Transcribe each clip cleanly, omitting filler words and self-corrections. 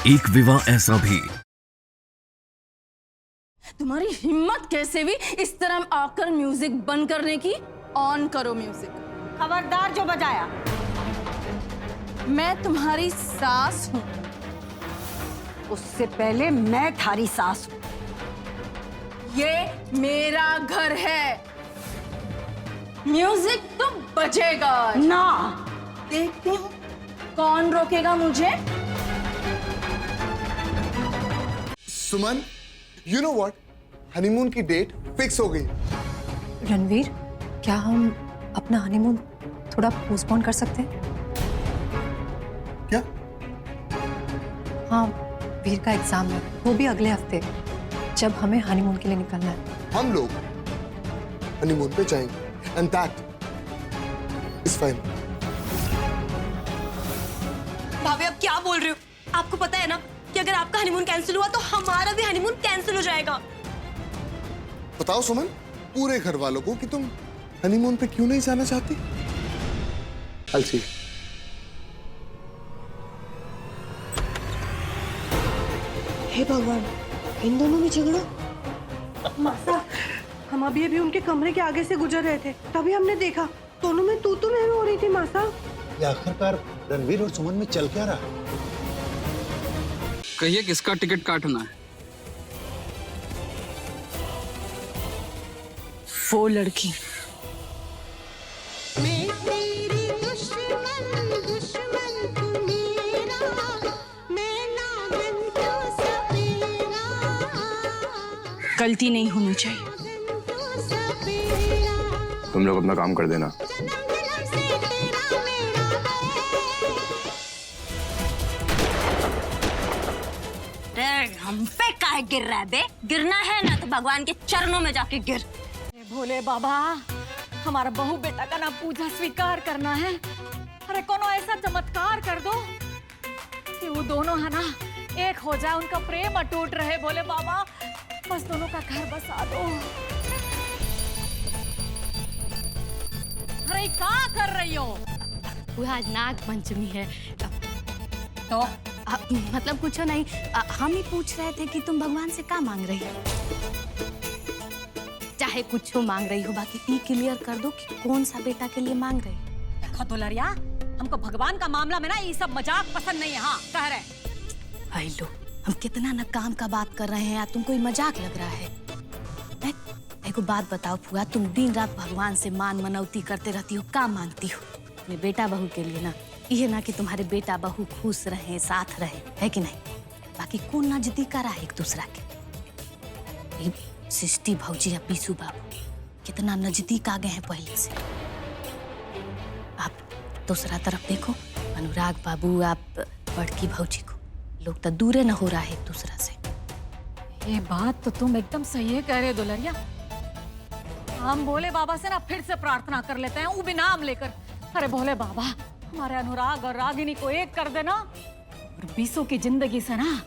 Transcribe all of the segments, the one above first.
एक विवाह ऐसा भी। तुम्हारी हिम्मत कैसे भी इस तरह आकर म्यूजिक बंद करने की। ऑन करो म्यूजिक। खबरदार जो बजाया। मैं तुम्हारी सास हूँ। उससे पहले मैं थारी सास हूँ। ये मेरा घर है। म्यूजिक तो बजेगा। ना। देखती हूँ कौन रोकेगा मुझे। सुमन, यू नो व्हाट, हनीमून की डेट फिक्स हो गई। रणवीर, क्या हम अपना हनीमून थोड़ा पोस्टपोन कर सकते हैं? क्या? हाँ, वीर का एग्जाम है, वो भी अगले हफ्ते, जब हमें हनीमून के लिए निकलना है। हम लोग हनीमून पे जाएंगे एंड दैट इज फाइन। भाभी, आप क्या बोल रहे हो? आपको पता है ना कि अगर आपका हनीमून कैंसिल हुआ तो हमारा भी हनीमून कैंसिल हो जाएगा। बताओ सुमन, पूरे घर वालों को कि तुम हनीमून पे क्यों नहीं जाना चाहती? अलसी। हे भगवान, इन दोनों में झगड़ा। मासा, हम अभी अभी उनके कमरे के आगे से गुजर रहे थे, तभी हमने देखा दोनों में तू मैं हो रही थी। मासा, ये आखिरकार रणवीर और सुमन में चल क्या रहा? कहिए किसका टिकट काटना है? वो लड़की। गलती नहीं होनी चाहिए। तुम लोग अपना काम कर देना। हम पे काहे गिर रहा है बे? गिरना है ना तो भगवान के चरणों में जाके गिर। भोले बाबा, हमारा बहू बेटा का ना पूजा स्वीकार करना है। अरे कोनो ऐसा चमत्कार कर दो कि वो दोनों है ना एक हो जाए, उनका प्रेम अटूट रहे। भोले बाबा, बस दोनों का घर बसा दो। अरे क्या कर रही हो? वो आज नाग पंचमी है तो मतलब कुछ नहीं, हम ही पूछ रहे थे कि तुम भगवान से क्या मांग रही हो। चाहे कुछ मांग रही हो, बाकी ये क्लियर कर दो कि कौन सा बेटा के लिए मांग रही हो। देखो दुलरिया, हमको भगवान का मामला में ना ये सब मजाक पसंद नहीं है। हाँ, कह रहे। आई लो, हम कितना न काम का बात कर रहे हैं यार, तुमको ये मजाक लग रहा है? एक बात बताओ फुआ, तुम दिन रात भगवान से मान मनौती करते रहती हो, क्या मांगती हो? अपने बेटा बहू के लिए ना, ये ना कि तुम्हारे बेटा बहू खुश रहे, साथ रहे, है कि नहीं? बाकी कौन नजदीक आ रहा है एक दूसरा के? सृष्टि भौजी या पीसू बाबू कितना नजदीक आ गए हैं पहले से। आप दूसरा तरफ देखो, अनुराग बाबू, आप बड़की भौजी को, लोग तो दूरे न हो रहा है एक दूसरा से। ये बात तो तुम एकदम सही है कह रहे दुलरिया। हम भोले बाबा से ना फिर से प्रार्थना कर लेते हैं, वो भी नाम लेकर। अरे भोले बाबा, हमारे अनुराग और रागिनी को एक कर देना और बीसों की जिंदगी से ना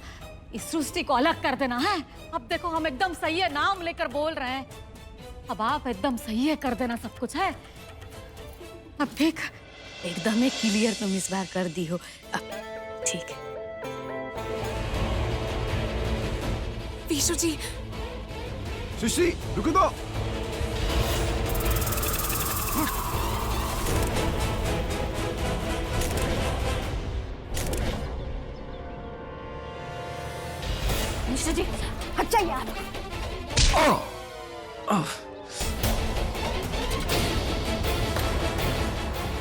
इस सृष्टि को अलग कर देना है। अब देखो, हम एकदम सही है नाम लेकर बोल रहे हैं। अब आप एकदम सही है कर देना, सब कुछ है अब ठीक। एकदम क्लियर तुम इस बार कर दी हो। ठीक है पीशू जी। सृष्टि, रुको दो। मिश्रा जी, हट जाइए आप।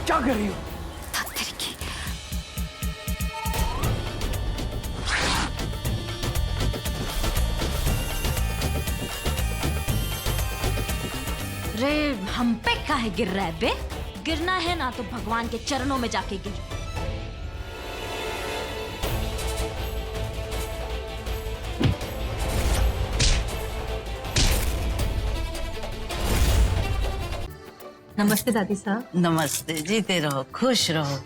क्या कर रही हो? रे, हम पे काहे गिर रहा है बे? गिरना है ना तो भगवान के चरणों में जाके गिर। नमस्ते दादी साहब। नमस्ते, जीते रहो, खुश रहो।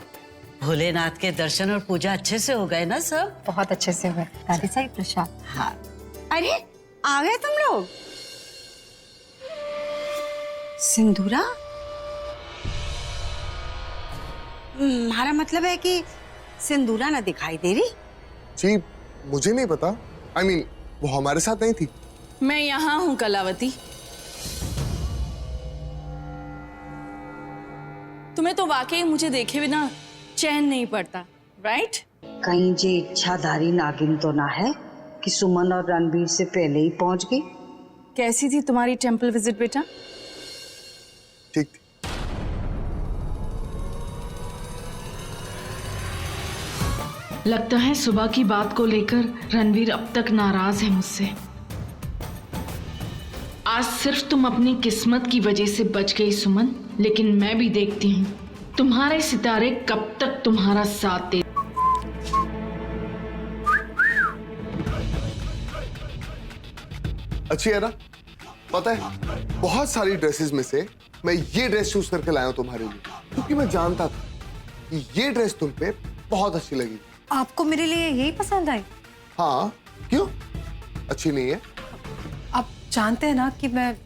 भोलेनाथ के दर्शन और पूजा अच्छे से हो गए ना सब? बहुत अच्छे से हुए दादी साहब। प्रसाद। हाँ। अरे आ गए तुम लोग। सिंदूरा? हमारा मतलब है कि सिंदूरा ना दिखाई दे रही। जी मुझे नहीं पता। I mean, वो हमारे साथ नहीं थी। मैं यहाँ हूँ कलावती। तुम्हें तो वाकई मुझे देखे बिना चैन नहीं पड़ता, राइट? कहीं जे इच्छाधारी नागिन तो ना है कि सुमन और रणबीर से पहले ही पहुंच गई। कैसी थी तुम्हारी टेंपल विजिट बेटा? ठीक थी। लगता है सुबह की बात को लेकर रणवीर अब तक नाराज है मुझसे। आज सिर्फ तुम अपनी किस्मत की वजह से बच गई सुमन, लेकिन मैं भी देखती हूँ तुम्हारे सितारे कब तक तुम्हारा साथ दे। अच्छी है ना? पता है, बहुत सारी ड्रेसेस में से मैं ये ड्रेस चूज करके लाया हूं तुम्हारे लिए, क्योंकि मैं जानता था कि ये ड्रेस तुम पे बहुत अच्छी लगी। आपको मेरे लिए यही पसंद आई? हाँ, क्यों? अच्छी नहीं है? आप जानते हैं ना कि मैं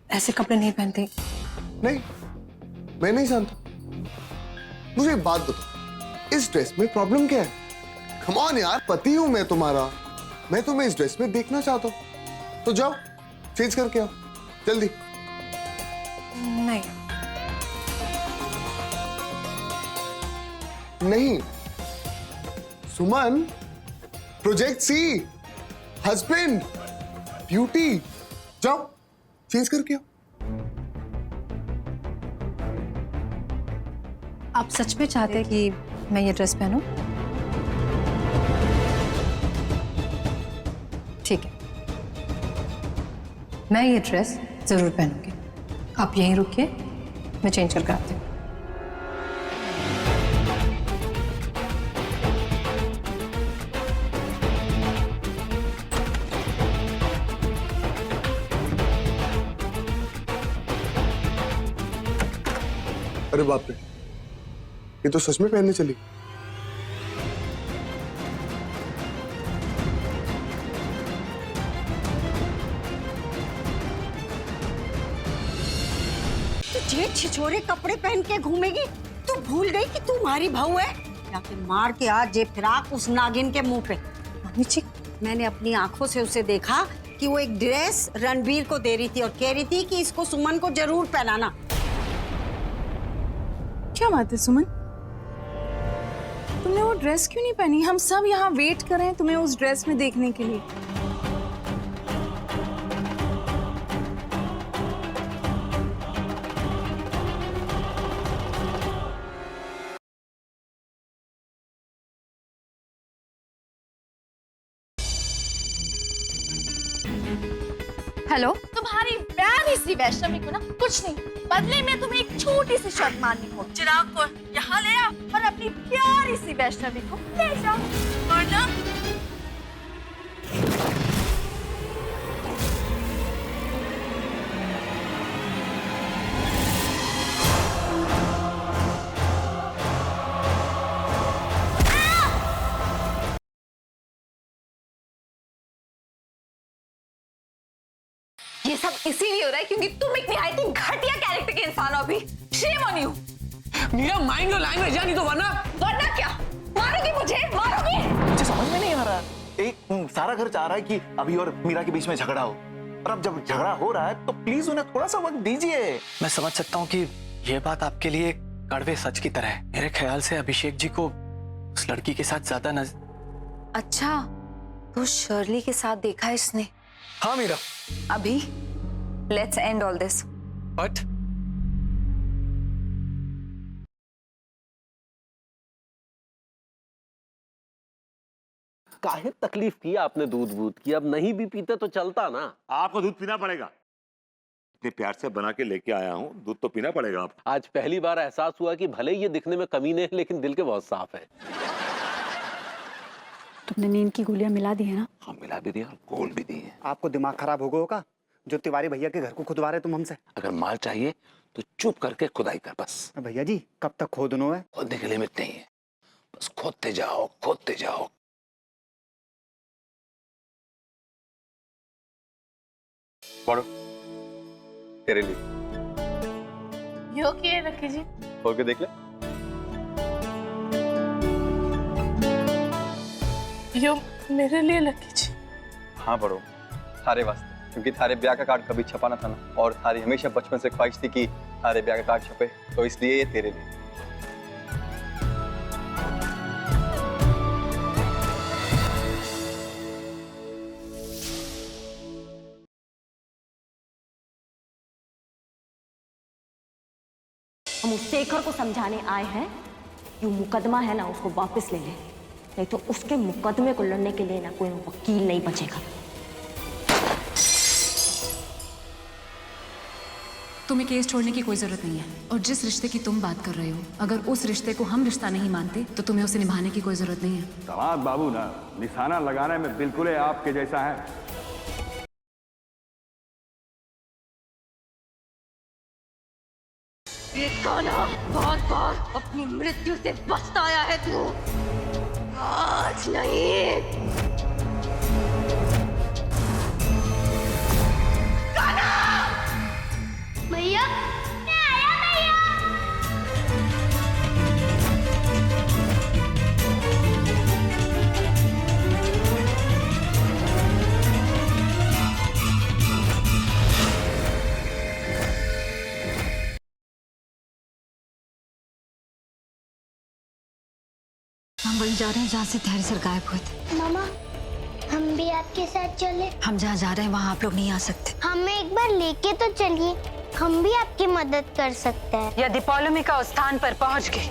ऐसे कपड़े नहीं पहनती। नहीं, मैं नहीं जानता। मुझे एक बात बताओ, इस ड्रेस में प्रॉब्लम क्या है? कम ऑन यार, पति हूं मैं तुम्हारा, मैं तुम्हें इस ड्रेस में देखना चाहता हूं। तो जाओ, चेंज करके आओ, जल्दी। नहीं नहीं सुमन, प्रोजेक्ट सी, हस्बैंड, ब्यूटी, जाओ चेंज करके आओ। आप सच में चाहते हैं कि मैं ये ड्रेस पहनूं? ठीक है, मैं ये ड्रेस जरूर पहनूंगी। आप यहीं रुकिए, मैं चेंज करके आती हूँ। अरे बाप रे, ये तो सच में पहनने चली। तुझे छिछोरे कपड़े पहन के घूमेगी? तू भूल गई कि तू हमारी बहू है? जाके मार के आज ये फिराक उस नागिन के मुंह पे। मम्मी जी, मैंने अपनी आंखों से उसे देखा कि वो एक ड्रेस रणबीर को दे रही थी और कह रही थी कि इसको सुमन को जरूर पहनाना। क्या बात है सुमन, तुमने वो ड्रेस क्यों नहीं पहनी? हम सब यहाँ वेट कर रहे हैं तुम्हें उस ड्रेस में देखने के लिए। हेलो, तुम्हारी प्यारी सी वैष्णवी को ना कुछ नहीं, बदले में तुम्हें एक छोटी सी शर्त माननी होगी। चिराग को यहाँ ले आओ और अपनी प्यारी सी वैष्णवी को ले जाओ, वरना ये सब इसीलिए हो रहा है क्योंकि तुम एक निहायती घटिया कैरेक्टर के इंसान हो। अभी shame on you. Meera, mind your language, या नहीं तो वरना क्या मारोगी? मुझे मारोगी? मुझे समझ में नहीं आ रहा। एक सारा घर चाह रहा है कि अभी और मीरा के बीच में झगड़ा हो, और अब जब झगड़ा हो रहा है तो प्लीज उन्हें थोड़ा सा वक्त दीजिए। मैं समझ सकता हूँ कि ये बात आपके लिए कड़वे सच की तरह है। मेरे ख्याल से अभिषेक जी को उस लड़की के साथ ज्यादा अच्छा, तो शर्ली के साथ देखा है इसने? हाँ मीरा। अभी let's end all this. But काहे तकलीफ की आपने दूध बूध की? अब नहीं भी पीते तो चलता ना। आपको दूध पीना पड़ेगा, इतने प्यार से बना के लेके आया हूँ, दूध तो पीना पड़ेगा आप। आज पहली बार एहसास हुआ कि भले ही ये दिखने में कमीने हैं लेकिन दिल के बहुत साफ है। तुमने नींद की गोलियां मिला दी है ना? हाँ, मिला भी दिया और गोल भी दी है। आपको दिमाग खराब हो गया होगा जो तिवारी भैया के घर को खुदवा रहे तुम हमसे। अगर माल चाहिए तो चुप करके खुदाई कर बस। भैया जी कब तक खोदनो है? खोदने की लिमिट नहीं है, बस खोदते जाओ खोदते जाओ। पढ़ो तेरे लिए। यो किए रखी जी। खोल के देख ले। यो मेरे लिए लकी जी। हाँ बड़ो, थारे वास्ते, क्योंकि थारे ब्याह का कार्ड कभी छपा ना था ना, और थारी हमेशा बचपन से ख्वाहिश थी कि थारे ब्याह का कार्ड छपे, तो इसलिए ये तेरे लिए। हम उस शेखर को समझाने आए हैं कि वो मुकदमा है ना, उसको वापस ले ले, नहीं तो उसके मुकदमे को लड़ने के लिए ना कोई वकील नहीं बचेगा। तुम्हें केस छोड़ने की कोई जरूरत नहीं है, और जिस रिश्ते की तुम बात कर रहे हो, अगर उस रिश्ते को हम रिश्ता नहीं मानते तो तुम्हें उसे निभाने की कोई जरूरत नहीं है। दामाद बाबू ना निशाना लगाने में बिल्कुल आपके जैसा है। बहुत बार अपनी मृत्यु से बचता आया है तू, आज नहीं। भैया मैं आया भैया। हम वहीं जा रहे हैं जहाँ से तहरी सर गायब हुए थे। मामा हम भी आपके साथ चले। हम जहाँ जा रहे हैं वहाँ आप लोग नहीं आ सकते। हमें एक बार लेके तो चलिए, हम भी आपकी मदद कर सकते हैं। यदि पौलुमिका उस स्थान पर पहुंच गई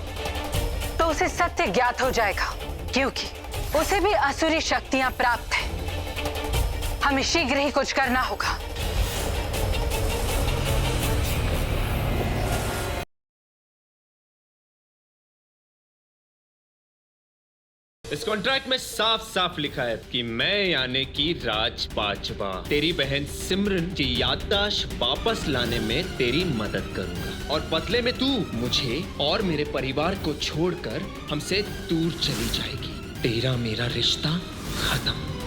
तो उसे सत्य ज्ञात हो जाएगा, क्योंकि उसे भी असुरी शक्तियां प्राप्त हैं। हमें शीघ्र ही कुछ करना होगा। इस कॉन्ट्रैक्ट में साफ साफ लिखा है कि मैं यानी कि राज बाजवा तेरी बहन सिमरन की याददाश्त वापस लाने में तेरी मदद करूंगा, और बदले में तू मुझे और मेरे परिवार को छोड़कर हमसे दूर चली जाएगी। तेरा मेरा रिश्ता खत्म।